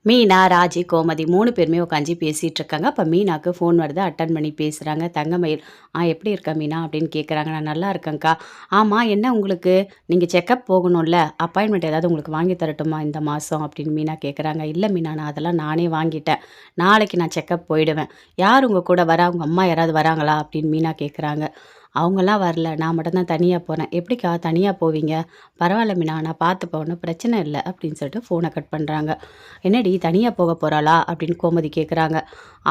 மீனா, ராஜி, கோமதி 3 பேருமே உட்காந்து பேசிட்டு இருக்காங்க. அப்ப மீனாக்கு ஃபோன் வருது. அட்டெண்ட் பண்ணி பேசுறாங்க. தங்கமயில், எப்படி இருக்க மீனா?" அப்படின்னு கேட்குறாங்க. "நான் நல்லா இருக்கேன்க்கா." "ஆமா, என்ன உங்களுக்கு? நீங்க செக்கப் போகணும்ல. அப்பாயின்மெண்ட் ஏதாவது உங்களுக்கு வாங்கி தரட்டுமா இந்த மாசம்?" அப்படின்னு மீனா கேட்குறாங்க. "இல்ல மீனா, நான் அதெல்லாம் நானே வாங்கிட்டேன். நாளைக்கு நான் செக்கப் போயிடுவேன்." "யார் உங்க கூட வரா? உங்க அம்மா யாராவது வராங்களா?" அப்படின்னு மீனா கேட்குறாங்க. "அவங்கலாம் வரல. நான் மட்டும் தான் தனியா போறேன்." "எப்படிக்கா தனியா போவீங்க?" "பரவாயில்ல மீனா, நான் பார்த்துப்பேன். ஒண்ணும் பிரச்சனை இல்ல." அப்படின்னு சொல்லிட்டு ஃபோன கட் பண்றாங்க. "என்னடி தனியா போக போறாளா?" அப்படின்னு கோமதி கேட்குறாங்க.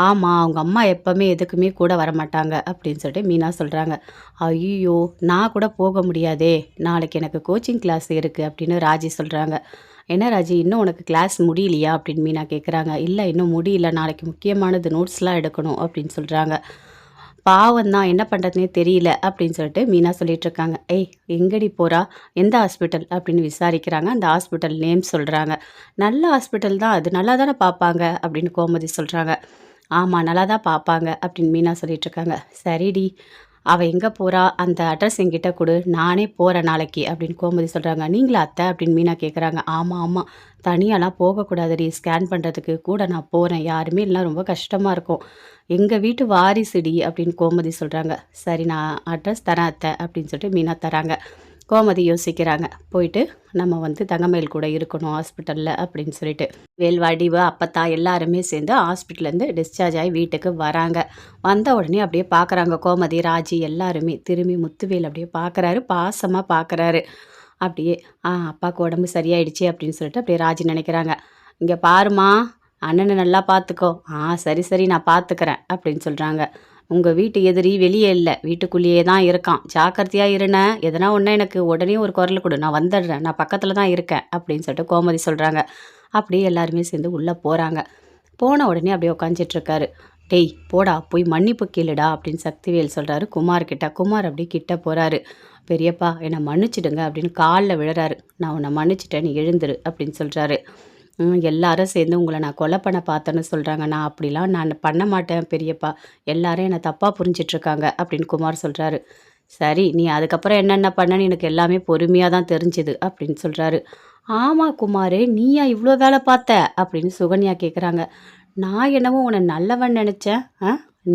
"ஆமா, அவங்க அம்மா எப்பவுமே எதுக்குமே கூட வரமாட்டாங்க." அப்படின்னு சொல்லிட்டு மீனா சொல்றாங்க. "ஐய்யய்யோ! நான் கூட போக முடியாதே. நாளைக்கு எனக்கு கோச்சிங் கிளாஸ் இருக்கு." அப்படின்னு ராஜி சொல்றாங்க. "என்ன ராஜி, இன்னும் உனக்கு கிளாஸ் முடியலையா?" அப்படின்னு மீனா கேட்குறாங்க. "இல்ல, இன்னும் முடியல. நாளைக்கு முக்கியமானது நோட்ஸ்லாம் எடுக்கணும்." அப்படின்னு சொல்றாங்க. "பாவம் தான், என்ன பண்ணுறதுன்னே தெரியல." அப்படின்னு சொல்லிட்டு மீனா சொல்லிட்டு இருக்காங்க. "ஏய், எங்கடி போறா? எந்த ஹாஸ்பிட்டல்?" அப்படின்னு விசாரிக்கிறாங்க. அந்த ஹாஸ்பிட்டல் நேம் சொல்றாங்க. "நல்ல ஹாஸ்பிட்டல் தான் அது. நல்லா தானே பார்ப்பாங்க." அப்படின்னு கோமதி சொல்றாங்க. "ஆமா, நல்லா தான் பார்ப்பாங்க." அப்படின்னு மீனா சொல்லிட்டு இருக்காங்க. "சரிடி, அவ எங்க போறா? அந்த அட்ரஸ் என்கிட்ட குடு. நானே போறேன் நாளைக்கு." அப்படின்னு கோமதி சொல்றாங்க. "நீங்களா அத்தை?" அப்படின்னு மீனா கேட்குறாங்க. "ஆமா, ஆமா. தனியாலாம் போகக்கூடாதுடி. ஸ்கேன் பண்ணுறதுக்கு கூட நான் போறேன். யாருமே இல்லைனா ரொம்ப கஷ்டமா இருக்கும். எங்க வீட்டு வாரிசுடி." அப்படின்னு கோமதி சொல்றாங்க. "சரி, நான் அட்ரஸ் தரேன் அத்தை." அப்படின்னு சொல்லிட்டு மீனா தராங்க. கோமதி யோசிக்கிறாங்க. போயிட்டு நம்ம தங்கமயில் கூட இருக்கணும் ஹாஸ்பிட்டல்ல அப்படின்னு சொல்லிட்டு. வடிவு, அப்பத்தா எல்லாருமே சேர்ந்து ஹாஸ்பிட்டல்லேருந்து டிஸ்சார்ஜ் ஆகி வீட்டுக்கு வராங்க. வந்த உடனே அப்படியே பார்க்குறாங்க கோமதி, ராஜி எல்லாருமே. திரும்பி முத்துவேல் அப்படியே பார்க்குறாரு. பாசமா பார்க்குறாரு. அப்படியே அப்பாவுக்கு உடம்பு சரியாயிடுச்சு அப்படின்னு சொல்லிட்டு அப்படியே ராஜி நினைக்கிறாங்க. "இங்க பாரும்மா, அண்ணன நல்லா பார்த்துக்கோ." சரி, சரி, நான் பார்த்துக்கிறேன்." அப்படின்னு சொல்றாங்க. "உங்க வீட்டு எதிரி வெளியே இல்ல. வீட்டுக்குள்ளேயே தான் இருக்கான். ஜாக்கிரதையா இருண்ணே. எதனா ஒண்ணா எனக்கு உடனே ஒரு குரல் குடு. நான் வந்துடுறேன். நான் பக்கத்துல தான் இருக்கேன்." அப்படின்னு சொல்லிட்டு கோமதி சொல்றாங்க. அப்படியே எல்லாருமே சேர்ந்து உள்ள போறாங்க. போன உடனே அப்படியே உட்காந்துட்டு இருக்காரு. "டேய் போடா, போய் மன்னிப்பு கேளுடா." அப்படின்னு சக்திவேல் சொல்றாரு குமார் கிட்ட. குமார் அப்படியே கிட்ட போறாரு. "பெரியப்பா, என்னை மன்னிச்சிடுங்க." அப்படின்னு காலில் விழுறாரு. "நான் உன்னை மன்னிச்சிட்டேன், நீ எழுந்துரு." அப்படின்னு சொல்றாரு. எல்லாரும் சேர்ந்து உங்கள நான் கொலை பண்ண பார்த்தேன்னு சொல்றாங்க. நான் பண்ண மாட்டேன் பெரியப்பா. எல்லாரும் என்ன தப்பா புரிஞ்சுட்டு இருக்காங்க." அப்படின்னு குமார் சொல்றாரு. "சரி, நீ அதுக்கப்புறம் என்னென்ன பண்ணன்னு எனக்கு எல்லாமே பொறுமையா தான் தெரிஞ்சுது." அப்படின்னு சொல்றாரு. "ஆமா குமாரு, நீயா இவ்ளோ வேல பார்த்த?" அப்படின்னு சுகன்யா கேட்குறாங்க. "நான் என்னவோ உன்ன நல்லவன் நெனச்சேன்.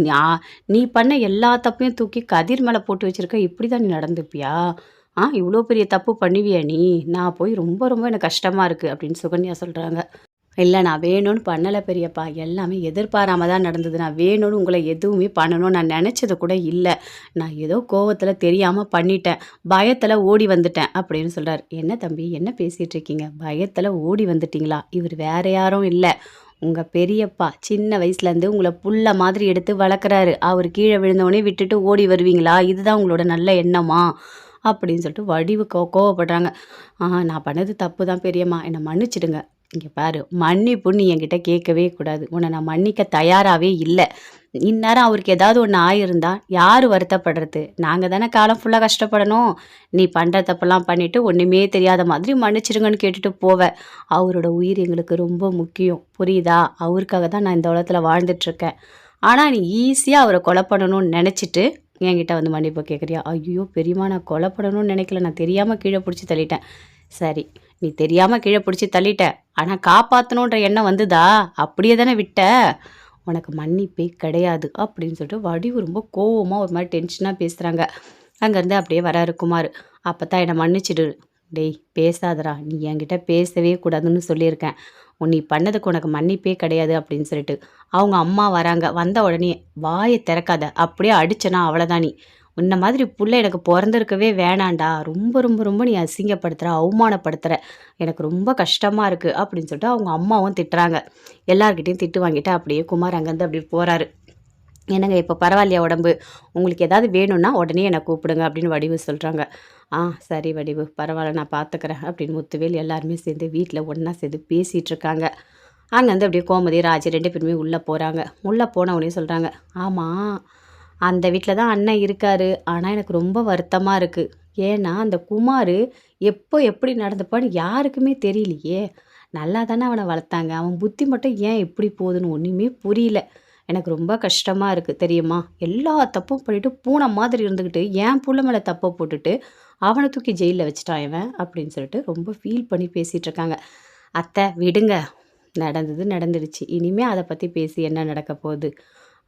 நா நீ பண்ண எல்லா தப்பையும் தூக்கி கதிர் மேல போட்டு வச்சிருக்க. இப்படி தான் நீ நடந்துப்பியா? இவ்ளோ பெரிய தப்பு பண்ணுவியா நீ? நான் போய் ரொம்ப ரொம்ப எனக்கு கஷ்டமா இருக்கு." அப்படின்னு சுகன்யா சொல்றாங்க. "இல்ல, நான் வேணும்னு பண்ணல பெரியப்பா. எல்லாமே எதிர்பாராம தான் நடந்தது. நான் வேணும்னு உங்கள எதுவுமே பண்ணணும்னு நான் நெனச்சது கூட இல்ல. நான் ஏதோ கோவத்துல தெரியாம பண்ணிட்டேன். பயத்துல ஓடி வந்துட்டேன்." அப்படின்னு சொல்றாரு. "என்ன தம்பி, என்ன பேசிட்டு இருக்கீங்க? பயத்துல ஓடி வந்துட்டீங்களா? இவர் வேற யாரும் இல்ல. உங்க பெரியப்பா. சின்ன வயசுலேருந்து உங்கள புள்ள மாதிரி எடுத்து வளர்க்குறாரு. அவரு கீழ விழுந்தவுடனே விட்டுட்டு ஓடி வருவீங்களா? இதுதான் உங்களோட நல்ல எண்ணமா?" அப்படின்னு சொல்லிட்டு வடிவு கோவப்படுறாங்க. நான் பண்ணது தப்பு தான் பெரியம்மா. என்ன மன்னிச்சிடுங்க." "இங்க பாரு, மன்னிப்புன்னு நீ என்கிட்ட கேட்கவே கூடாது. உன்ன நான் மன்னிக்க தயாராவே இல்ல. இந்நேரம் அவருக்கு ஏதாவது ஒண்ணு ஆயிருந்தா யாரு வருத்தப்படுறது? நாங்க தானே காலம் ஃபுல்லா கஷ்டப்படணும். நீ பண்ற தப்பெல்லாம் பண்ணிட்டு ஒண்ணுமே தெரியாத மாதிரி மன்னிச்சிடுங்கன்னு கேட்டுட்டு போவ. அவரோட உயிர் எங்களுக்கு ரொம்ப முக்கியம். புரியுதா? அவருக்காக தான் நான் இந்த உலகத்துல வாழ்ந்துட்டு இருக்கேன். ஆனா நீ ஈஸியா அவர கொலை பண்ணணும்னு நெனச்சிட்டு என்கிட்ட வந்து மன்னிப்பு கேட்குறியா?" "ஐயோ பெரியம்மா, நான் கொலை பண்ணணும்னு நெனைக்கல. நான் தெரியாம கீழ புடிச்சு தள்ளிட்டேன்." "சரி, நீ தெரியாம கீழ புடிச்சு தள்ளிட்ட. ஆனா காப்பாத்தணுன்ற எண்ணம் வந்துதா? அப்படியே தானே விட்ட? உனக்கு மன்னிப்பே கிடையாது." அப்படின்னு சொல்லிட்டு வடிவு ரொம்ப கோவமா ஒரு மாரி டென்ஷனா பேசுறாங்க. அங்கேருந்து அப்படியே வராரு குமார். "அப்பத்தா, என்ன மன்னிச்சிடு." "டேய் பேசாதடா. நீ என்கிட்ட பேசவே கூடாதுன்னு சொல்லியிருக்கேன். நீ பண்ணதுக்கு உனக்கு மன்னிப்பே கிடையாது." அப்படின்னு சொல்லிட்டு. அவங்க அம்மா வராங்க. வந்த உடனே, "வாய திறக்காத. அப்படியே அடிச்சேனா அவ்வளோதான் நீ. உன்ன மாதிரி புள்ள எனக்கு பொறந்திருக்கவே வேணான்டா. ரொம்ப ரொம்ப ரொம்ப நீ அசிங்கப்படுத்துற, அவமானப்படுத்துற. எனக்கு ரொம்ப கஷ்டமா இருக்கு." அப்படின்னு சொல்லிட்டு அவங்க அம்மாவும் திட்டுறாங்க. எல்லார்கிட்டயும் திட்டு வாங்கிட்டு அப்படியே குமார் அங்கேருந்து அப்படியே போறாரு. "என்னங்க, இப்போ பரவாயில்லையா உடம்பு? உங்களுக்கு ஏதாவது வேணும்னா உடனே என்ன கூப்பிடுங்க." அப்படின்னு வடிவு சொல்றாங்க. சரி வடிவு, பரவாயில்ல, நான் பார்த்துக்கிறேன்." அப்படின்னு முத்துவேல் எல்லாருமே சேர்ந்து வீட்ல ஒண்ணா சேர்ந்து பேசிட்டு இருக்காங்க. அங்கேருந்து அப்படியே கோமதி, ராஜி 2 பேருமே உள்ள போறாங்க. உள்ள போன உடனே சொல்றாங்க, "ஆமா, அந்த வீட்ல தான் அண்ணன் இருக்காரு. ஆனா எனக்கு ரொம்ப வருத்தமா இருக்கு. ஏன்னா அந்த குமாரு எப்போ எப்படி நடந்துப்பான்னு யாருக்குமே தெரியலையே. நல்லா தானே அவன வளர்த்தாங்க. அவன் புத்தி மட்டும் ஏன் இப்படி போகுதுன்னு ஒண்ணுமே புரியல. எனக்கு ரொம்ப கஷ்டமா இருக்கு தெரியுமா? எல்லா தப்பும் பண்ணிட்டு பூனை மாதிரி இருந்துகிட்டு என் புள்ள மேல தப்ப போட்டுட்டு அவன தூக்கி ஜெயில்ல வச்சுட்டான் இவன்." அப்படின்னு சொல்லிட்டு ரொம்ப ஃபீல் பண்ணி பேசிட்டு இருக்காங்க. "அத்தை விடுங்க. நடந்தது நடந்துடுச்சு. இனிமே அத பத்தி பேசி என்ன நடக்க போகுது?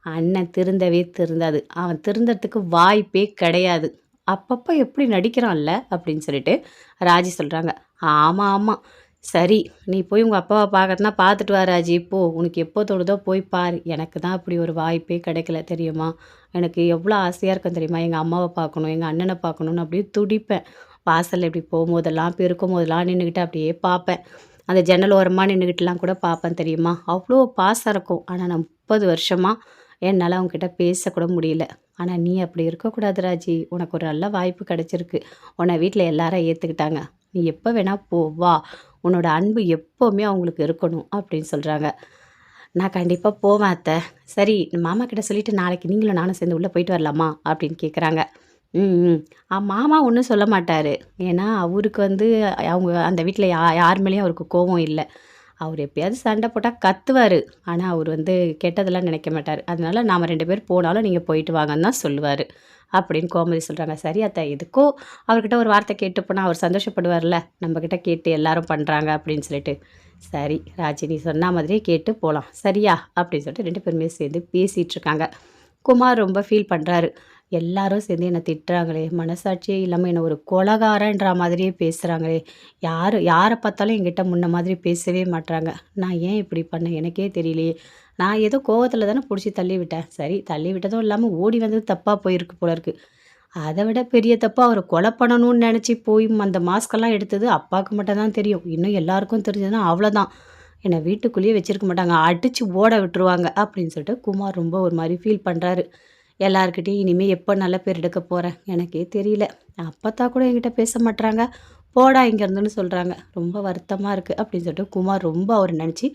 அண்ணன் திருந்தவே திருந்தாது. அவன் திருந்தறதுக்கு வாய்ப்பே கிடையாது. அப்பப்ப எப்படி நடிக்கிறான்ல அப்படின்னு சொல்லிட்டு ராஜி சொல்றாங்க. ஆமா, ஆமா. சரி, நீ போய் உங்க அப்பாவ பார்க்கறதுனா பார்த்துட்டு வா ராஜி போ. உனக்கு எப்போ தோணுதோ போய் பாரு. எனக்கு தான் அப்படி ஒரு வாய்ப்பே கிடைக்கல தெரியுமா? எனக்கு எவ்வளோ ஆசையா இருக்கும் தெரியுமா? எங்க அம்மாவ பார்க்கணும், எங்க அண்ணன பார்க்கணும்னு அப்படியே துடிப்பேன். வாசல்ல இப்படி போம்போதெல்லாம், பெருக்கும்போதெல்லாம் நின்னுகிட்டு அப்படியே பார்ப்பேன். அந்த ஜன்னல் ஓரமா நின்னுகிட்டுலாம் கூட பார்ப்பேன் தெரியுமா? அவ்வளோ பாசம் இருக்கும். ஆனா நான் 30 வருஷமா என்னால அவன்கிட்ட பேசக்கூட முடியல. ஆனா நீ அப்படி இருக்கக்கூடாது ராஜி. உனக்கு ஒரு நல்ல வாய்ப்பு கிடைச்சிருக்கு. உன்ன வீட்ல எல்லாரும் ஏத்துக்கிட்டாங்க. நீ எப்ப வேணா போ, வா. உன்னோட அன்பு எப்பவுமே அவங்களுக்கு இருக்கணும் அப்படின்னு சொல்றாங்க. நான் கண்டிப்பா போவேன் அத்த. சரி மாமா கிட்ட சொல்லிட்டு நாளைக்கு நீங்களும் நானும் சேர்ந்து உள்ள போயிட்டு வரலாமா? அப்படின்னு கேட்குறாங்க. ம், ம். மாமா ஒண்ணும் சொல்ல மாட்டாரு. ஏன்னா அவருக்கு வந்து அவங்க அந்த வீட்ல யார் மேலயும் அவருக்கு கோவம் இல்ல. அவரு எப்பயாவது சண்டை போட்டா கத்துவாரு. ஆனா அவரு வந்து கெட்டதெல்லாம் நினைக்க மாட்டாரு. அதனால நாம 2 பேர் போனாலும் நீங்க போயிட்டு வாங்கன்னு தான் சொல்லுவாரு. அப்படின்னு கோமதி சொல்றாங்க. சரி அத்த எதுக்கோ அவர்கிட்ட ஒரு வார்த்தை கேட்டு போனா அவர் சந்தோஷப்படுவார்ல. நம்ம கிட்ட கேட்டு எல்லாரும் பண்றாங்க அப்படின்னு சொல்லிட்டு. சரி ராஜி நீ சொன்ன மாதிரியே கேட்டு போலாம். சரியா? அப்படின்னு சொல்லிட்டு 2 பேருமே சேர்ந்து பேசிட்டு இருக்காங்க. குமார் ரொம்ப ஃபீல் பண்றாரு. எல்லாரும் சேர்ந்து என்ன திட்டுறாங்களே! மனசாட்சியே இல்லாம என்ன ஒரு கொலைகாரன்ற மாதிரியே பேசுறாங்களே! யார பார்த்தாலும் என்கிட்ட முன்ன மாதிரி பேசவே மாட்றாங்க. நான் ஏன் இப்படி பண்ணேன்? எனக்கே தெரியலையே! நான் ஏதோ கோவத்தில தானே புடிச்சு தள்ளி விட்டேன். சரி தள்ளி விட்டதும் இல்லாம ஓடி வந்தது தப்பா போயிருக்கு போல இருக்கு. அத விட பெரிய தப்பு அவர கொலை பண்ணணும்னு நெனச்சு போய் அந்த மாஸ்க்கெல்லாம் எடுத்தது அப்பாக்கு மட்டும் தான் தெரியும். இன்னும் எல்லாருக்கும் தெரிஞ்சதுன்னா அவ்வளோதான். என்ன வீட்டுக்குள்ளேயே வச்சிருக்க மாட்டாங்க. அடிச்சு ஓட விட்டுருவாங்க. அப்படின்னு சொல்லிட்டு குமார் ரொம்ப ஒரு மாரி ஃபீல் பண்றாரு. எல்லார்கிட்டயும் இனிமே எப்ப நல்ல பேர் எடுக்க போறேன்? எனக்கே தெரியல. அப்பத்தா கூட என்கிட்ட பேச மாட்றாங்க. போடா இங்கேருந்துன்னு சொல்றாங்க. ரொம்ப வருத்தமா இருக்கு. அப்படின்னு சொல்லிட்டு குமார் ரொம்ப அவர நெனச்சு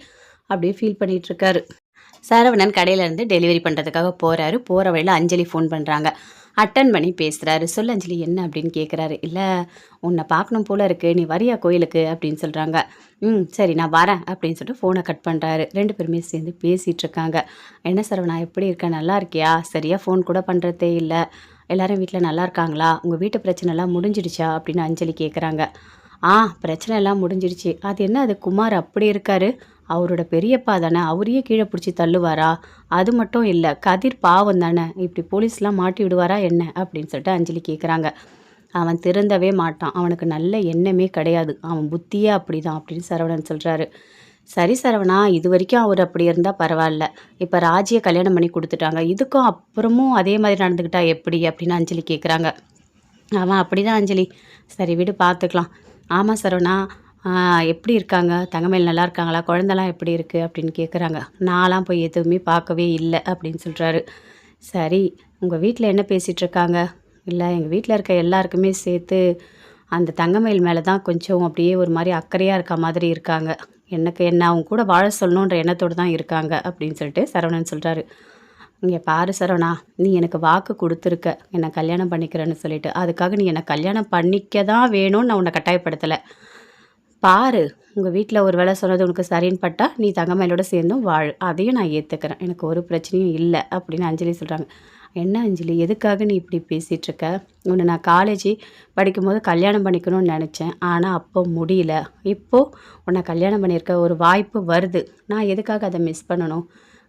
அப்படியே ஃபீல் பண்ணிட்டு இருக்காரு. சரவணன் கடையிலேருந்து டெலிவரி பண்ணுறதுக்காக போறாரு. போற வழியில அஞ்சலி ஃபோன் பண்றாங்க. அட்டெண்ட் பண்ணி பேசுறாரு. "சொல்லு அஞ்சலி என்ன?" அப்படின்னு கேட்குறாரு. "இல்ல உன்ன பார்க்கணும் போல இருக்கு. நீ வரியா கோயிலுக்கு?" அப்படின்னு சொல்றாங்க. "ம் சரி நான் வரேன்" அப்படின்னு சொல்லிட்டு ஃபோன கட் பண்றாரு. 2 பேருமே சேர்ந்து பேசிட்டு இருக்காங்க. "என்ன சரவணா எப்படி இருக்க? நல்லா இருக்கியா? சரியா ஃபோன் கூட பண்றதே இல்ல. எல்லாரும் வீட்ல நல்லா இருக்காங்களா? உங்க வீட்டு பிரச்சனைலாம் முடிஞ்சிடுச்சா?" அப்படின்னு அஞ்சலி கேட்குறாங்க. "ஆ பிரச்சனை எல்லாம் முடிஞ்சிடுச்சு. அது என்ன அது குமார் அப்படி இருக்காரு? அவரோட பெரியப்பா தானே! அவரையே கீழ புடிச்சு தள்ளுவாரா? அது மட்டும் இல்ல, கதிர் பாவம் தானே! இப்படி போலீஸ்லாம் மாட்டி விடுவாரா என்ன?" அப்படின்னு சொல்லிட்டு அஞ்சலி கேட்குறாங்க. "அவன் திருந்தவே மாட்டான். அவனுக்கு நல்ல எண்ணமே கிடையாது. அவன் புத்தியே அப்படிதான்" அப்படின்னு சரவணன் சொல்றாரு. "சரி சரவணா, இதுவரைக்கும் அவரு அப்படி இருந்தா பரவால்ல. இப்ப ராஜிய கல்யாணம் பண்ணி குடுத்துட்டாங்க. இதுக்கும் அப்புறமும் அதே மாதிரி நடந்துக்கிட்டா எப்படி?" அப்படின்னு அஞ்சலி கேட்குறாங்க. அவன் அப்படிதான் அஞ்சலி. சரி விடு பார்த்துக்கலாம். ஆமா சரவணா, ஆ எப்படி இருக்காங்க? தங்கமயில் நல்லா இருக்காங்களா? குழந்தலாம் எப்படி இருக்கு? அப்படின்னு கேட்குறாங்க. நான்லாம் போய் எதுவுமே பார்க்கவே இல்ல அப்படின்னு சொல்றாரு. சரி, உங்க வீட்ல என்ன பேசிட்டு இருக்காங்க? இல்ல எங்க வீட்ல இருக்க எல்லாருக்குமே சேர்த்து அந்த தங்கமயில் மேல தான் கொஞ்சம் அப்படியே ஒரு மாரி அக்கறையா இருக்க மாதிரி இருக்காங்க. எனக்கு என்ன அவங்க கூட வாழ சொல்லணுன்ற எண்ணத்தோட தான் இருக்காங்க அப்படின்னு சொல்லிட்டு சரவணன் சொல்றாரு. இங்க பாரு சரவணா, நீ எனக்கு வாக்கு குடுத்துருக்க. என்ன கல்யாணம் பண்ணிக்கிறேன்னு சொல்லிட்டு. அதுக்காக நீ என்ன கல்யாணம் பண்ணிக்க தான் வேணும்னு நான் உன்ன கட்டாயப்படுத்தல. பாரு, உங்க வீட்ல ஒரு வேள சொன்னது உனக்கு சரின்னு பட்டா, நீ தங்கமயிலோட சேர்ந்தும் வாழு. அதையும் நான் ஏத்துக்கிறேன். எனக்கு ஒரு பிரச்சனையும் இல்ல." அப்படின்னு அஞ்சலி சொல்றாங்க. "என்ன அஞ்சலி, எதுக்காக நீ இப்படி பேசிட்டு இருக்க? உன்ன நான் காலேஜ் படிக்கும்போது கல்யாணம் பண்ணிக்கணும்னு நெனச்சேன். ஆனா அப்போ முடியல. இப்போ உன்ன கல்யாணம் பண்ணியிருக்க ஒரு வாய்ப்பு வருது. நான் எதுக்காக அத மிஸ் பண்ணணும்?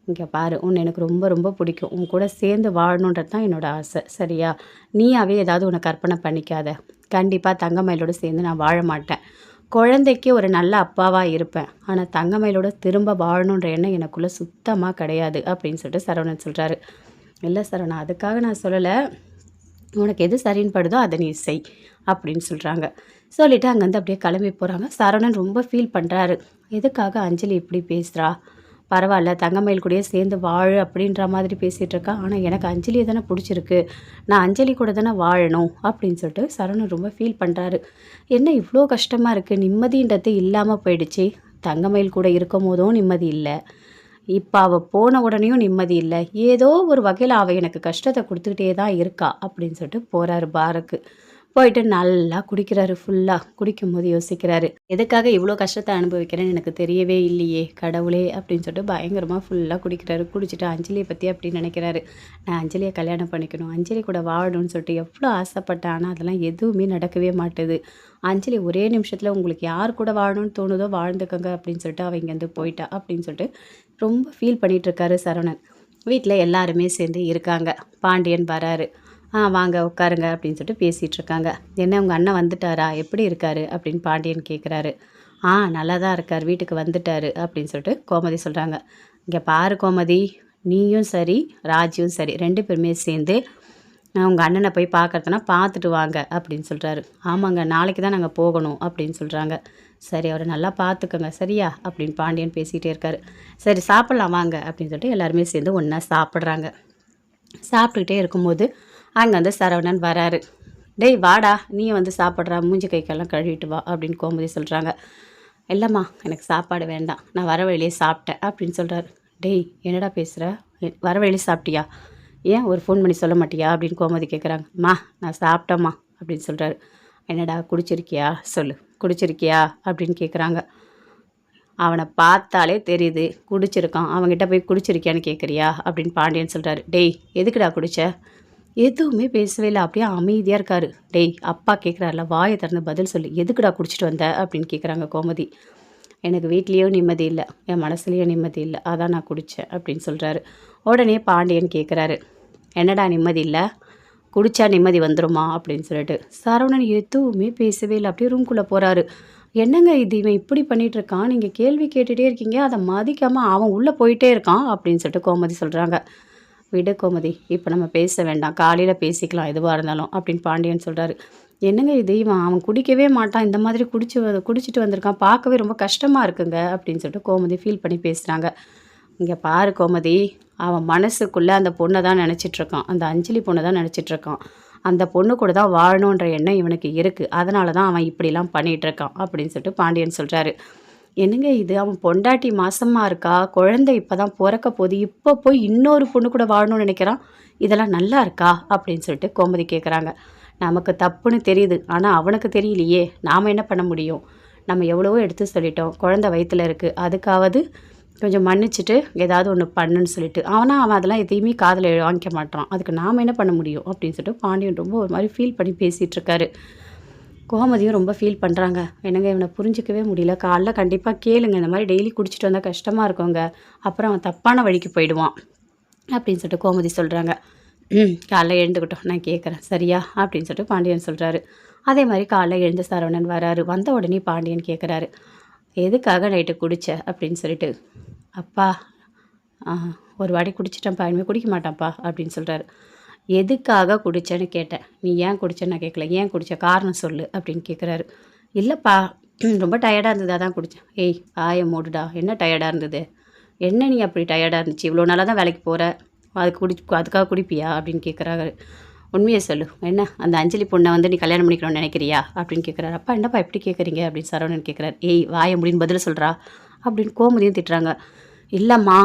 இங்க பாரு, உன்ன எனக்கு ரொம்ப ரொம்ப பிடிக்கும். உன் கூட சேர்ந்து வாழணுன்றது தான் என்னோட ஆசை. சரியா? நீயாவே ஏதாவது ஒண்ணு கற்பனை பண்ணிக்காத. கண்டிப்பா தங்கமயிலோட சேர்ந்து நான் வாழ மாட்டேன். குழந்தைக்கு ஒரு நல்ல அப்பாவா இருப்பேன். ஆனா தங்கமயிலோட திரும்ப வாழணுன்ற எண்ணம் எனக்குள்ள சுத்தமா கிடையாது." அப்படின்னு சொல்லிட்டு சரவணன் சொல்றாரு. "இல்ல சரவணா, அதுக்காக நான் சொல்லல. உனக்கு எது சரின்னு படுதோ அத நீ செய்." அப்படின்னு சொல்றாங்க. சொல்லிட்டு அங்கேருந்து அப்படியே கிளம்பி போறாங்க. சரவணன் ரொம்ப ஃபீல் பண்றாரு. எதுக்காக அஞ்சலி இப்படி பேசுறா? பரவால்ல தங்கமயில் கூடயே சேர்ந்து வாழு அப்படின்ற மாதிரி பேசிட்டு இருக்கா. ஆனா எனக்கு அஞ்சலிய தானே புடிச்சிருக்கு. நான் அஞ்சலி கூட தானே வாழணும் அப்படின்னு சொல்லிட்டு சரவணன் ரொம்ப ஃபீல் பண்றாரு. என்ன இவ்ளோ கஷ்டமா இருக்கு. நிம்மதின்றது இல்லாம போயிடுச்சு. தங்கமயில் கூட இருக்கும்போதும் நிம்மதி இல்ல. இப்ப அவ போன உடனேயும் நிம்மதி இல்ல. ஏதோ ஒரு வகையில அவ எனக்கு கஷ்டத்த குடுத்துக்கிட்டே தான் இருக்கா அப்படின்னு சொல்லிட்டு போறாரு பாருக்கு. போயிட்டு நல்லா குடிக்கிறாரு ஃபுல்லாக. குடிக்கும்போது யோசிக்கிறாரு, எதுக்காக இவ்வளோ கஷ்டத்த அனுபவிக்கிறேன்னு எனக்கு தெரியவே இல்லையே கடவுளே! அப்படின்னு சொல்லிட்டு பயங்கரமாக ஃபுல்லாக குடிக்கிறாரு. குடிச்சிட்டு அஞ்சலியை பற்றி அப்படி நினைக்கிறாரு. நான் அஞ்சலியை கல்யாணம் பண்ணிக்கணும், அஞ்சலி கூட வாழணும்னு சொல்லிட்டு எவ்வளோ ஆசைப்பட்டேன். ஆனால் அதெல்லாம் எதுவுமே நடக்கவே மாட்டுது. அஞ்சலி ஒரே நிமிஷத்தில் உங்களுக்கு யார் கூட வாழணும்னு தோணுதோ வாழ்ந்துக்கோங்க அப்படின்னு சொல்லிட்டு அவள் இங்கேருந்து போயிட்டா அப்படின்னு சொல்லிட்டு ரொம்ப ஃபீல் பண்ணிகிட்ருக்காரு சரவணன். வீட்டில் எல்லாருமே சேர்ந்து இருக்காங்க. பாண்டியன் வராரு. வாங்க உட்காருங்க அப்படின்னு சொல்லிட்டு பேசிகிட்டு இருக்காங்க. என்ன உங்கள் அண்ணன் வந்துட்டாரா, எப்படி இருக்காரு அப்படின்னு பாண்டியன் கேட்குறாரு. நல்லா தான் இருக்கார், வீட்டுக்கு வந்துட்டாரு அப்படின்னு சொல்லிட்டு கோமதி சொல்கிறாங்க. இங்கே பாரு கோமதி, நீயும் சரி ராஜியும் சரி 2 பேருமே சேர்ந்து உங்கள் அண்ணனை போய் பார்க்குறதுனா பார்த்துட்டு வாங்க அப்படின்னு சொல்கிறாரு. ஆமாங்க, நாளைக்கு தான் நாங்கள் போகணும் அப்படின்னு சொல்கிறாங்க. சரி, அவரை நல்லா பார்த்துக்கோங்க சரியா அப்படின்னு பாண்டியன் பேசிகிட்டே இருக்காரு. சரி சாப்பிட்லாம் வாங்க அப்படின்னு சொல்லிட்டு எல்லாருமே சேர்ந்து ஒன்றா சாப்பிட்றாங்க. சாப்பிட்டுக்கிட்டே இருக்கும்போது அங்கே வந்து சரவணன் வராரு. டேய் வாடா, நீ வந்து சாப்பிட்றா, மூஞ்சி கைக்கெல்லாம் கழுவிட்டு வா அப்படின்னு கோமதி சொல்கிறாங்க. இல்லைம்மா, எனக்கு சாப்பாடு வேண்டாம், நான் வர வழியிலே சாப்பிட்டேன் அப்படின்னு சொல்கிறாரு. டேய் என்னடா பேசுகிற, வர வழியிலே சாப்பிட்டியா, ஏன் ஒரு ஃபோன் பண்ணி சொல்ல மாட்டியா அப்படின்னு கோமதி கேட்குறாங்க. நான் சாப்பிட்டேம்மா அப்படின்னு சொல்கிறாரு. என்னடா குடிச்சிருக்கியா, சொல்லு குடிச்சிருக்கியா அப்படின்னு கேட்குறாங்க. அவனை பார்த்தாலே தெரியுது குடிச்சிருக்கான், அவங்ககிட்ட போய் குடிச்சிருக்கியான்னு கேட்குறியா அப்படின்னு பாண்டியன் சொல்கிறாரு. டேய் எதுக்குடா குடிச்ச, எதுவுமே பேசவே இல்லை, அப்படியே அமைதியாக இருக்காரு. டேய் அப்பா கேட்குறாருல, வாயை திறந்து பதில் சொல்லு, எதுக்குடா குடிச்சிட்டு வந்த அப்படின்னு கேட்குறாங்க கோமதி. எனக்கு வீட்லேயும் நிம்மதி இல்லை, என் மனசுலேயும் நிம்மதி இல்லை, அதான் நான் குடித்தேன் அப்படின்னு சொல்கிறாரு. உடனே பாண்டியன் கேட்குறாரு, என்னடா நிம்மதி இல்லை, குடித்தா நிம்மதி வந்துடுமா அப்படின்னு சொல்லிட்டு. சரவணன் எதுவுமே பேசவே இல்லை, அப்படியே ரூம்குள்ளே போகிறாரு. என்னங்க இது, இவன் இப்படி பண்ணிகிட்ருக்கான், நீங்கள் கேள்வி கேட்டுகிட்டே இருக்கீங்க, அதை மதிக்காமல் அவன் உள்ளே போயிட்டே இருக்கான் அப்படின்னு சொல்லிட்டு கோமதி சொல்கிறாங்க. விடு கோமதி, இப்போ நம்ம பேச வேண்டாம், காலையில் பேசிக்கலாம் எதுவாக இருந்தாலும் அப்படின்னு பாண்டியன் சொல்கிறாரு. என்னங்க இது, அவன் குடிக்கவே மாட்டான், இந்த மாதிரி குடிச்சிட்டு வந்திருக்கான், பார்க்கவே ரொம்ப கஷ்டமாக இருக்குங்க அப்படின்னு சொல்லிட்டு கோமதி ஃபீல் பண்ணி பேசுகிறாங்க. இங்கே பாரு கோமதி, அவன் மனசுக்குள்ளே அந்த பொண்ணை தான் நினச்சிட்ருக்கான், அந்த அஞ்சலி பொண்ணை தான் நினச்சிட்ருக்கான். அந்த பொண்ணு கூட தான் வாழணுன்ற எண்ணம் இவனுக்கு இருக்குது, அதனால தான் அவன் இப்படிலாம் பண்ணிகிட்ருக்கான் அப்படின்னு சொல்லிட்டு பாண்டியன் சொல்கிறாரு. என்னங்க இது, அவன் பொண்டாட்டி மாசமாக இருக்கா, குழந்தை இப்போ தான் பிறக்க போகுது, இப்போ போய் இன்னொரு பொண்ணு கூட வாழணும்னு நினைக்கிறான், இதெல்லாம் நல்லா இருக்கா அப்படின்னு சொல்லிட்டு கோமதி கேட்குறாங்க. நமக்கு தப்புன்னு தெரியுது, ஆனால் அவனுக்கு தெரியலையே, நாம் என்ன பண்ண முடியும், நம்ம எவ்வளவோ எடுத்து சொல்லிட்டோம், குழந்தை வயிற்றில் இருக்குது, அதுக்காவது கொஞ்சம் மன்னிச்சுட்டு ஏதாவது ஒன்று பண்ணுன்னு சொல்லிட்டு, அவன் அதெல்லாம் எதையுமே காதில் வாங்கிக்க மாட்டான், அதுக்கு நாம் என்ன பண்ண முடியும் அப்படின்னு சொல்லிட்டு பாண்டியன் ரொம்ப ஒரு மாதிரி ஃபீல் பண்ணி பேசிகிட்டு இருக்காரு. கோமதியும் ரொம்ப ஃபீல் பண்ணுறாங்க. என்னங்க இவனை புரிஞ்சிக்கவே முடியல, காலைல கண்டிப்பாக கேளுங்க, இந்த மாதிரி டெய்லி குடிச்சிட்டு வந்தால் கஷ்டமாக இருக்குங்க, அப்புறம் அவன் தப்பான வழிக்கு போயிடுவான் அப்படின்னு சொல்லிட்டு கோமதி சொல்கிறாங்க. காலைல எழுந்துக்கிட்டோம், நான் கேட்குறேன் சரியா அப்படின்னு சொல்லிட்டு பாண்டியன் சொல்கிறாரு. அதே மாதிரி காலைல எழுந்து சரவணன் வராரு. வந்த உடனே பாண்டியன் கேட்குறாரு, எதுக்காக நைட்டு குடிச்ச அப்படின்னு சொல்லிட்டு. அப்பா ஒரு வாட்டி குடிச்சிட்டேன்ப்பா, இனிமேல் குடிக்க மாட்டான்ப்பா அப்படின்னு சொல்கிறாரு. எதுக்காக குடித்தேன்னு கேட்டேன், நீ ஏன் குடிச்சேன்னு நான் கேட்கல, ஏன் குடித்த காரணம் சொல்லு அப்படின்னு கேட்குறாரு. இல்லைப்பா ரொம்ப டயர்டாக இருந்தது அதான் குடித்தேன். ஏய் ஆய மூடுடா, என்ன டயர்டாக இருந்தது, என்ன நீ அப்படி டயர்டாக இருந்துச்சு, இவ்வளோ நாளாக தான் வேலைக்கு போகிற, அதுக்காக குடிப்பியா அப்படின்னு கேட்குறாரு. உண்மையை சொல்லு, என்ன அந்த அஞ்சலி பொண்ணை வந்து நீ கல்யாணம் பண்ணிக்கணும்னு நினைக்கிறியா அப்படின்னு கேட்குறாரு. அப்பா என்னப்பா எப்படி கேட்குறீங்க அப்படின்னு சரவணன் கேட்குறாரு. ஏய் வாய முடின்னு பதில் சொல்கிறா அப்படின்னு கோமதியும் திட்டுறாங்க. இல்லைம்மா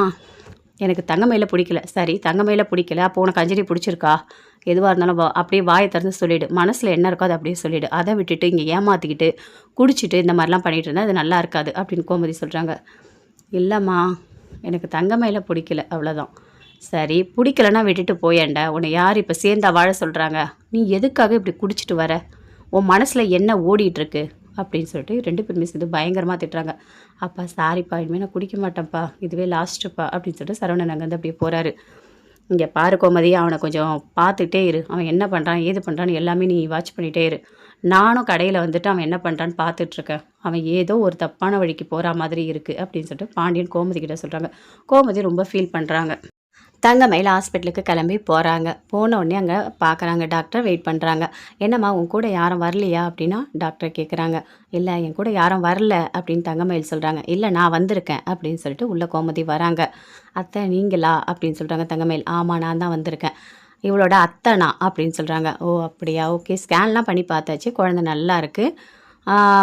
எனக்கு தங்கமயில பிடிக்கல. சரி தங்கமயில பிடிக்கல, அப்போ உனக்கு அஞ்சலி பிடிச்சிருக்கா, எதுவாக இருந்தாலும் அப்படியே வாயை திறந்து சொல்லிவிடு, மனசில் என்ன இருக்கோ அதை அப்படியே சொல்லிவிடு, அதை விட்டுட்டு இங்கே ஏமாற்றிக்கிட்டு குடிச்சிட்டு இந்த மாதிரிலாம் பண்ணிகிட்டு இருந்தால் அது நல்லா இருக்காது அப்படின்னு கோமதி சொல்கிறாங்க. இல்லைம்மா எனக்கு தங்கமயில பிடிக்கல, அவ்வளோதான். சரி பிடிக்கலன்னா விட்டுட்டு போயேன்டா, உன்னை யார் இப்போ சேர்ந்தா வாழ சொல்கிறாங்க, நீ எதுக்காக இப்படி குடிச்சிட்டு வர, உன் மனசில் என்ன ஓடிட்டுருக்கு அப்படின்னு சொல்லிட்டு 2 பேருமே சேர்ந்து பயங்கரமாக திட்டுறாங்க. அப்பா சாரிப்பா, இனிமேல் நான் குடிக்க மாட்டேன்ப்பா, இதுவே லாஸ்ட்டுப்பா அப்படின்னு சொல்லிட்டு சரவணன் அங்கேருந்து அப்படியே போகிறாரு. இங்கே பாரு கோமதி, அவனை கொஞ்சம் பார்த்துக்கிட்டே இரு, அவன் என்ன பண்ணுறான் ஏது பண்ணுறான்னு எல்லாமே நீ வாட்ச் பண்ணிகிட்டே இரு. நானும் கடையில் வந்துட்டு அவன் என்ன பண்ணுறான்னு பார்த்துட்ருக்கேன், அவன் ஏதோ ஒரு தப்பான வழிக்கு போகிற மாதிரி இருக்குது அப்படின்னு சொல்லிட்டு பாண்டியன் கோமதி கிட்ட சொல்கிறாங்க. கோமதி ரொம்ப ஃபீல் பண்ணுறாங்க. தங்கமயில் ஹாஸ்பிட்டலுக்கு கிளம்பி போகிறாங்க. போன உடனே அங்கே பார்க்குறாங்க, டாக்டர் வெயிட் பண்ணுறாங்க. என்னம்மா உன் கூட யாரும் வரலையா அப்படின்னா டாக்டர் கேட்குறாங்க. இல்லை என் கூட யாரும் வரல அப்படின்னு தங்கமயில் சொல்கிறாங்க. இல்லை நான் வந்திருக்கேன் அப்படின்னு சொல்லிட்டு உள்ளே கோமதி வராங்க. அத்தை நீங்களா அப்படின்னு சொல்கிறாங்க தங்கமயில். ஆமாம் நான் தான் வந்திருக்கேன். இவளோட அத்தைனா அப்படின்னு சொல்கிறாங்க. ஓ அப்படியா, ஓகே ஸ்கேன்லாம் பண்ணி பார்த்தாச்சு, குழந்தை நல்லா இருக்குது,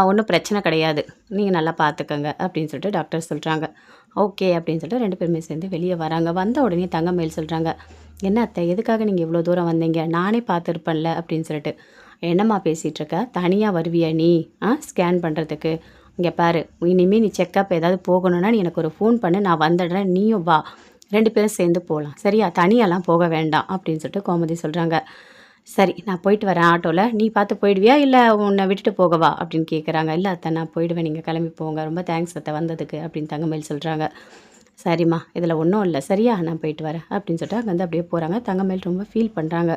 ஒன்றும் பிரச்சனை கிடையாது, நீங்கள் நல்லா பார்த்துக்கங்க அப்படின்னு சொல்லிட்டு டாக்டர் சொல்கிறாங்க. ஓகே அப்படின்னு சொல்லிட்டு 2 பேருமே சேர்ந்து வெளியே வராங்க. வந்த உடனே தங்கமயில் சொல்கிறாங்க, என்ன அத்தை எதுக்காக நீங்கள் இவ்வளோ தூரம் வந்தீங்க, நானே பார்த்துருப்பேன்ல அப்படின்னு சொல்லிட்டு. என்னம்மா பேசிகிட்டு இருக்க? தனியாக வருவியா நீ ஸ்கேன் பண்ணுறதுக்கு? இங்கே பாரு, இனிமேல் நீ செக்கப் ஏதாவது போகணுன்னா நீ எனக்கு ஒரு ஃபோன் பண்ணு, நான் வந்துடுறேன், நீயும் வா, 2 பேரும் சேர்ந்து போகலாம், சரியா? தனியாலாம் போக வேண்டாம் அப்படின்னு சொல்லிட்டு கோமதி சொல்கிறாங்க. சரி, நான் போயிட்டு வரேன் ஆட்டோவில், நீ பார்த்து போயிடுவியா இல்லை உன்னை விட்டுட்டு போகவா அப்படின்னு கேட்குறாங்க. இல்லை அத்தை, நான் போயிடுவேன், நீங்கள் கிளம்பி போங்க, ரொம்ப தேங்க்ஸ் அத்தை வந்ததுக்கு அப்படின்னு தங்கமயில் சொல்கிறாங்க. சரிம்மா, இதில் ஒன்றும் இல்லை, சரியா, நான் போயிட்டு வரேன் அப்படின்னு சொல்லிட்டு அங்கே வந்து அப்படியே போகிறாங்க. தங்கமயில் ரொம்ப ஃபீல் பண்ணுறாங்க.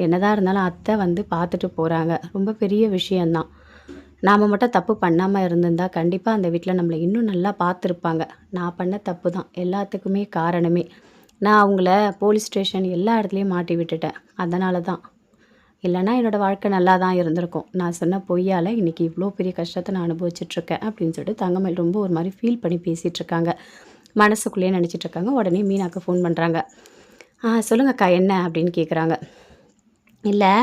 என்னதான் இருந்தாலும் அத்தை வந்து பார்த்துட்டு போகிறாங்க, ரொம்ப பெரிய விஷயந்தான். நாம் மட்டும் தப்பு பண்ணாமல் இருந்திருந்தா கண்டிப்பாக அந்த வீட்டில் நம்மளை இன்னும் நல்லா பார்த்துருப்பாங்க. நான் பண்ண தப்பு தான் எல்லாத்துக்குமே காரணமே. நான் அவங்கள போலீஸ் ஸ்டேஷன் எல்லா இடத்துலையும் மாட்டி விட்டுட்டேன், அதனால தான். இல்லைன்னா என்னோடய வாழ்க்கை நல்லா தான் இருந்திருக்கும். நான் சொன்ன பொய்யால் இன்றைக்கி இவ்வளோ பெரிய கஷ்டத்தை நான் அனுபவிச்சிட்ருக்கேன் அப்படின்னு சொல்லிட்டு தங்கமயில் ரொம்ப ஒரு மாதிரி ஃபீல் பண்ணி பேசிகிட்ருக்காங்க. மனசுக்குள்ளேயே நினச்சிட்ருக்காங்க. உடனே மீனாக்கு ஃபோன் பண்ணுறாங்க. சொல்லுங்கக்கா, என்ன அப்படின்னு கேட்குறாங்க. இல்லை,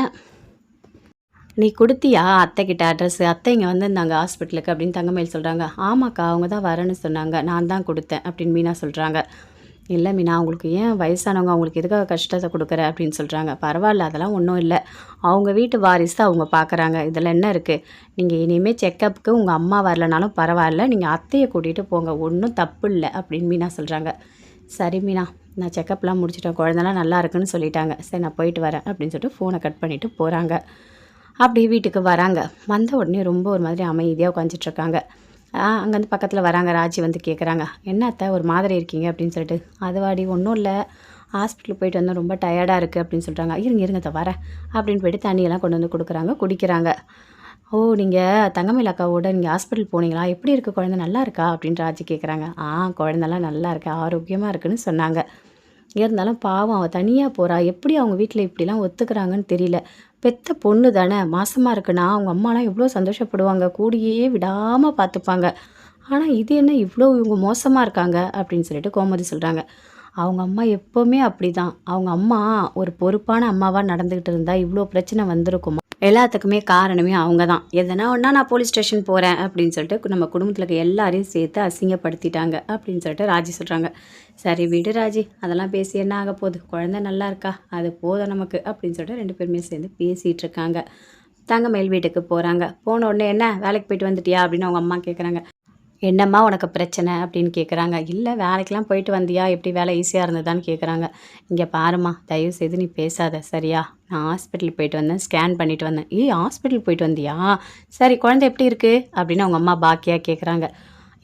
நீ கொடுத்தியா அத்தைக்கிட்ட அட்ரஸ்ஸு? அத்தை இங்கே வந்திருந்தாங்க ஹாஸ்பிட்டலுக்கு அப்படின்னு தங்கமயில் சொல்கிறாங்க. ஆமாக்கா, அவங்க தான் வரேன்னு சொன்னாங்க, நான் தான் கொடுத்தேன் அப்படின்னு மீனா சொல்கிறாங்க. இல்லை மீனா, அவங்களுக்கு ஏன் வயசானவங்க, அவங்களுக்கு எதுக்காக கஷ்டத்தை கொடுக்குற அப்படின்னு சொல்கிறாங்க. பரவாயில்ல, அதெல்லாம் ஒன்றும் இல்லை, அவங்க வீட்டு வாரிசு அவங்க பார்க்குறாங்க, இதில் என்ன இருக்குது? நீங்கள் இனிமேல் செக்கப்புக்கு உங்கள் அம்மா வரலனாலும் பரவாயில்ல, நீங்கள் அத்தையை கூட்டிகிட்டு போங்க, ஒன்றும் தப்பு இல்லை அப்படின்னு மீனா சொல்கிறாங்க. சரி மீனா, நான் செக்கப்லாம் முடிச்சிட்டேன், குழந்தெல்லாம் நல்லா இருக்குன்னு சொல்லிட்டாங்க, சரி நான் போயிட்டு வரேன் அப்படின்னு சொல்லிட்டு ஃபோனை கட் பண்ணிவிட்டு போகிறாங்க. அப்படியே வீட்டுக்கு வராங்க. வந்த உடனே ரொம்ப ஒரு மாதிரி அமைதியாக உட்காந்துட்ருக்காங்க. அங்கேருந்து பக்கத்தில் வராங்க. ராஜி வந்து கேட்குறாங்க, என்ன அத்தை ஒரு மாதிரி இருக்கீங்க அப்படின்னு சொல்லிட்டு. அதுவாடி ஒன்றும் இல்லை, ஹாஸ்பிட்டலுக்கு போயிட்டு வந்தால் ரொம்ப டயர்டாக இருக்குது அப்படின்னு சொல்கிறாங்க. இருங்க அத்தை வரேன் அப்படின்னு போய்ட்டு தண்ணியெல்லாம் கொண்டு வந்து கொடுக்குறாங்க, குடிக்கிறாங்க. ஓ, நீங்கள் தங்கமயில் அக்காவோட நீங்கள் ஹாஸ்பிட்டல் போனீங்களா? எப்படி இருக்குது குழந்தை, நல்லா இருக்கா அப்படின்னு ராஜி கேட்குறாங்க. குழந்தெல்லாம் நல்லா இருக்கு, ஆரோக்கியமாக இருக்குன்னு சொன்னாங்க. இருந்தாலும் பாவம், அவள் தனியாக போகிறா, எப்படி அவங்க வீட்டில் இப்படிலாம் ஒத்துக்கிறாங்கன்னு தெரியல. பெத்த பொண்ணு தானே, மாசமாக இருக்குன்னா அவங்க அம்மாலாம் எவ்வளோ சந்தோஷப்படுவாங்க, கூடியே விடாமல் பார்த்துப்பாங்க. ஆனால் இது என்ன இவ்வளோ இவங்க மோசமாக இருக்காங்க அப்படின்னு சொல்லிட்டு கோமதி சொல்கிறாங்க. அவங்க அம்மா எப்போவுமே அப்படி தான், அவங்க அம்மா ஒரு பொறுப்பான அம்மாவாக நடந்துக்கிட்டு இருந்தால் இவ்வளோ பிரச்சனை வந்திருக்குமா? எல்லாத்துக்குமே காரணமே அவங்க தான். எதனா ஒன்றா நான் போலீஸ் ஸ்டேஷன் போகிறேன் அப்படின்னு சொல்லிட்டு நம்ம குடும்பத்தில் இருக்க எல்லாரையும் சேர்த்து அசிங்கப்படுத்திட்டாங்க அப்படின்னு சொல்லிட்டு ராஜி சொல்கிறாங்க. சரி விடு ராஜி, அதெல்லாம் பேசி என்ன ஆக போகுது, குழந்தை நல்லா இருக்கா, அது போதும் நமக்கு அப்படின்னு சொல்லிட்டு 2 பேருமே சேர்ந்து பேசிகிட்டு இருக்காங்க. தங்கமயில் வீட்டுக்கு போகிறாங்க. போன உடனே என்ன வேலைக்கு போயிட்டு வந்துட்டியா அப்படின்னு அவங்க அம்மா கேட்குறாங்க. என்னம்மா உனக்கு பிரச்சனை அப்படின்னு கேட்குறாங்க. இல்லை, வேலைக்கெலாம் போயிட்டு வந்தியா, எப்படி வேலை ஈஸியாக இருந்ததான்னு கேட்குறாங்க. இங்கே பாருமா, தயவு செய்து நீ பேசாத சரியா, நான் ஹாஸ்பிட்டலுக்கு போயிட்டு வந்தேன், ஸ்கேன் பண்ணிவிட்டு வந்தேன். ஹாஸ்பிட்டலுக்கு போயிட்டு வந்தியா, சரி குழந்தை எப்படி இருக்குது அப்படின்னு அவங்க அம்மா பாக்கியாக கேட்குறாங்க.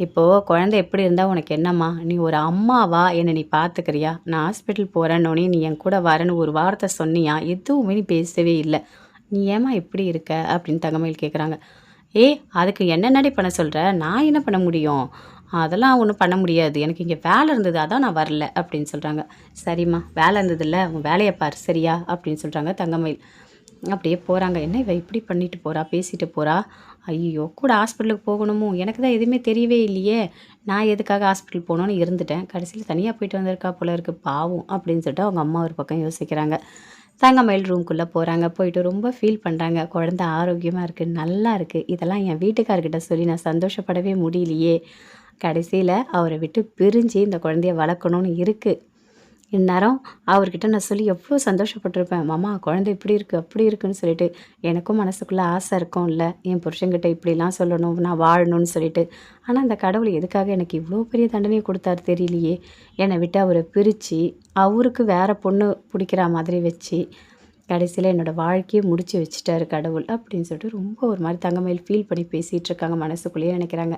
இப்போது குழந்தை எப்படி இருந்தால் உனக்கு என்னம்மா, நீ ஒரு அம்மாவா என்னை நீ பார்த்துக்கிறியா? நான் ஹாஸ்பிட்டல் போகிறேன்னொன்னே நீ என் கூட வரேன்னு ஒரு வார்த்தை சொன்னியா? எதுவுமே நீ பேசவே இல்லை, நீ ஏம்மா எப்படி இருக்க அப்படின்னு தங்கமயில் கேட்குறாங்க. அதுக்கு என்னென்னடி பண்ண சொல்கிற, நான் என்ன பண்ண முடியும், அதெல்லாம் ஒன்றும் பண்ண முடியாது, எனக்கு இங்கே வேலை இருந்தது, அதான் நான் வரல அப்படின்னு சொல்கிறாங்க. சரிம்மா, வேலை இருந்ததில்ல, உன் வேலையை பார் சரியா அப்படின்னு சொல்கிறாங்க தங்கமயில். அப்படியே போகிறாங்க. என்ன இவ இப்படி பண்ணிட்டு போகிறா, பேசிட்டு போகிறா, ஐயோ கூட ஹாஸ்பிட்டலுக்கு போகணுமோ, எனக்கு தான் எதுவுமே தெரியவே இல்லையே, நான் எதுக்காக ஹாஸ்பிட்டல் போகணுன்னு இருந்துட்டேன், கடைசியில் தனியாக போயிட்டு வந்திருக்கா போல இருக்குது பாவம் அப்படின்னு சொல்லிட்டு அவங்க அம்மா ஒரு பக்கம் யோசிக்கிறாங்க. தங்கமயில் ரூம்குள்ளே போகிறாங்க. போயிட்டு ரொம்ப ஃபீல் பண்ணுறாங்க. குழந்த ஆரோக்கியமாக இருக்குது, நல்லா இருக்குது, இதெல்லாம் என் வீட்டுக்காரர்கிட்ட சொல்லி நான் சந்தோஷப்படவே முடியலையே, கடைசியில் அவரை விட்டு பிரிஞ்சு இந்த குழந்தைய வளர்க்கணும்னு இருக்குது. இந்நேரம் அவர்கிட்ட நான் சொல்லி எவ்வளோ சந்தோஷப்பட்டிருப்பேன், மாமா குழந்தை இப்படி இருக்குது அப்படி இருக்குன்னு சொல்லிட்டு. எனக்கும் மனசுக்குள்ளே ஆசை இருக்கும்ல, என் புருஷன்கிட்ட இப்படிலாம் சொல்லணும், நான் வாழணும்னு சொல்லிட்டு. ஆனால் அந்த கடவுள் எதுக்காக எனக்கு இவ்வளோ பெரிய தண்டனையை கொடுத்தாரு தெரியலையே, என்னை விட்டு அவரை பிரித்து அவருக்கு வேறு பொண்ணு பிடிக்கிற மாதிரி வச்சு கடைசியில் என்னோடய வாழ்க்கையை முடிச்சு வச்சுட்டாரு கடவுள் அப்படின்னு சொல்லிட்டு ரொம்ப ஒரு மாதிரி தங்கமயில் ஃபீல் பண்ணி பேசிகிட்டு இருக்காங்க. மனசுக்குள்ளேயே நினைக்கிறாங்க.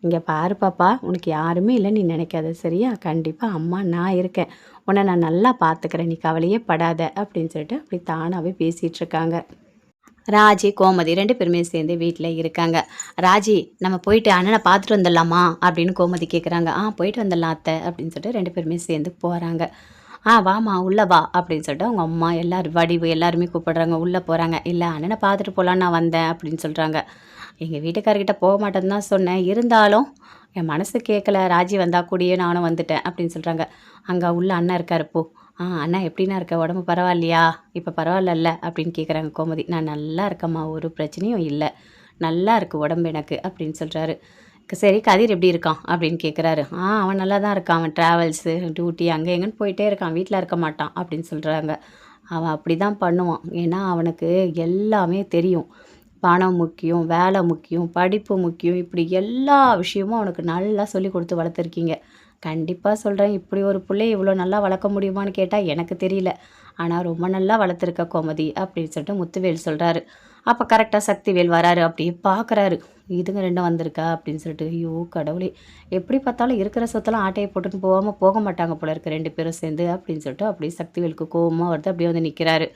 இங்கே பாரு பாப்பா, உனக்கு யாருமே இல்லை நீ நினைக்காத சரியா, கண்டிப்பாக அம்மா நான் இருக்கேன், உன்னை நான் நல்லா பார்த்துக்கிறேன், நீ கவலையே படாத அப்படின்னு சொல்லிட்டு அப்படி தானாகவே பேசிகிட்டு இருக்காங்க. ராஜி கோமதி 2 பேருமே சேர்ந்து வீட்டில் இருக்காங்க. ராஜி, நம்ம போயிட்டு அண்ணனை பார்த்துட்டு வந்துடலாமா அப்படின்னு கோமதி கேட்குறாங்க. போயிட்டு வந்துடலாம் அத்தை அப்படின்னு சொல்லிட்டு 2 பேருமே சேர்ந்து போகிறாங்க. வாமா உள்ளே வா அப்படின்னு சொல்லிட்டு அவங்க அம்மா எல்லோரும் வடிவு எல்லாருமே கூப்பிடுறாங்க. உள்ளே போகிறாங்க. இல்லை அண்ணனை பார்த்துட்டு போகலான்னு நான் வந்தேன் அப்படின்னு சொல்கிறாங்க. எங்கள் வீட்டுக்காரர்கிட்ட போக மாட்டேன்னு தான் சொன்னேன், இருந்தாலும் என் மனசு கேட்கல, ராஜி வந்தால் கூடயே நானும் வந்துட்டேன் அப்படின்னு சொல்கிறாங்க. அங்கே உள்ள அண்ணன் இருக்கார் போ. அண்ணா எப்படின்னா இருக்க, உடம்பு பரவாயில்லையா, இப்போ பரவாயில்லல்ல அப்படின்னு கேட்குறாங்க கோமதி. நான் நல்லா இருக்கம்மா, ஒரு பிரச்சனையும் இல்லை, நல்லா இருக்குது உடம்பு எனக்கு அப்படின்னு சொல்கிறாரு. சரி கதிர் எப்படி இருக்கான் அப்படின்னு கேட்குறாரு. அவன் நல்லா தான் இருக்கான், அவன் ட்ராவல்ஸு டியூட்டி அங்கே எங்கேன்னு போயிட்டே இருக்கான், வீட்டில் இருக்க மாட்டான் அப்படின்னு சொல்கிறாங்க. அவன் அப்படி தான் பண்ணுவான். ஏன்னா அவனுக்கு எல்லாமே தெரியும். பணம் முக்கியம், வேலை முக்கியம், படிப்பு முக்கியம். இப்படி எல்லா விஷயமும் அவனுக்கு நல்லா சொல்லிக் குடுத்து வளர்த்துருக்கீங்க. கண்டிப்பா சொல்றேன். இப்படி ஒரு புள்ளைய இவ்வளோ நல்லா வளர்க்க முடியுமான்னு கேட்டா எனக்கு தெரியல. ஆனா ரொம்ப நல்லா வளர்த்துருக்க கோமதி அப்படின்னு சொல்லிட்டு முத்துவேல் சொல்றாரு. அப்ப கரெக்ட்டா சக்திவேல் வராரு. அப்படியே பார்க்குறாரு. இதுங்க 2ம் வந்திருக்கா அப்படின்னு சொல்லிட்டு. ஐயோ கடவுளே! எப்படி பார்த்தாலும் இருக்கிற சொத்தெல்லாம் ஆட்டைய போட்டுட்டு போக மாட்டாங்க போல இருக்கு 2 பேரும் சேர்ந்து அப்படின்னு சொல்லிட்டு அப்படியே சக்திவேலுக்கு கோவமா வருது. அப்படியே வந்து நிற்கிறாரு.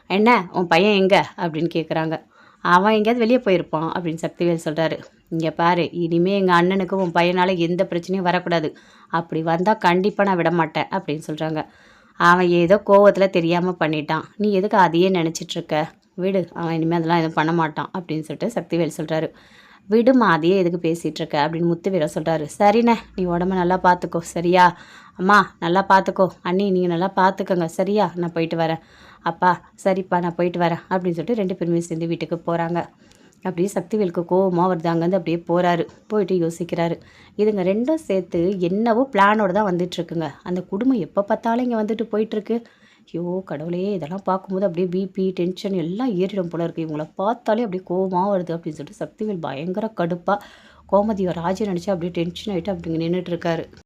"என்ன உன் பையன் எங்க?" அப்படின்னு கேட்குறாங்க. "அவன் எங்கேயாவது வெளிய போயிருப்பான்" அப்படின்னு சக்திவேல் சொல்றாரு. "இங்க பாரு, இனிமே எங்க அண்ணனுக்கு உன் பையனால எந்த பிரச்சனையும் வரக்கூடாது. அப்படி வந்தா கண்டிப்பா நான் விடமாட்டேன்" அப்படின்னு சொல்றாங்க. "அவன் ஏதோ கோவத்துல தெரியாம பண்ணிட்டான். நீ எதுக்கு அதையே நெனச்சிட்டு இருக்க? விடு. அவன் இனிமே அதெல்லாம் எதுவும் பண்ண மாட்டான்" அப்படின்னு சொல்லிட்டு சக்திவேல் சொல்றாரு. "விடும்மா, அதையே எதுக்கு பேசிட்டு இருக்க?" அப்படின்னு முத்துவீரன் சொல்றாரு. "சரிண்ணே, நீ உடம்ப நல்லா பார்த்துக்கோ சரியா? அம்மா நல்லா பார்த்துக்கோ. அண்ணி நீங்க நல்லா பார்த்துக்கங்க சரியா? நான் போயிட்டு வரேன்." "அப்பா சரிப்பா நான் போயிட்டு வரேன்" அப்படின்னு சொல்லிட்டு 2 பேருமே சேர்ந்து வீட்டுக்கு போறாங்க. அப்படியே சக்திவேலுக்கு கோவமா வருது. அங்கேருந்து அப்படியே போறாரு. போயிட்டு யோசிக்கிறாரு. இதுங்க 2ம் சேர்த்து என்னவோ பிளானோட தான் வந்துட்டுருக்குங்க. அந்த குடும்பம் எப்போ பார்த்தாலும் இங்கே வந்துட்டு போயிட்டுருக்கு. ஐயோ கடவுளே! இதெல்லாம் பார்க்கும்போது அப்படியே பிபி, டென்ஷன் எல்லாம் ஏறிடும் போல இருக்கு. இவங்கள பார்த்தாலே அப்படியே கோவமா வருது அப்படின்னு சொல்லிட்டு சக்திவேல் பயங்கர கடுப்பா கோமதிய ராஜி நெனச்சு அப்படியே டென்ஷன் ஆயிட்டு அப்படி நின்னுட்டு இருக்காரு.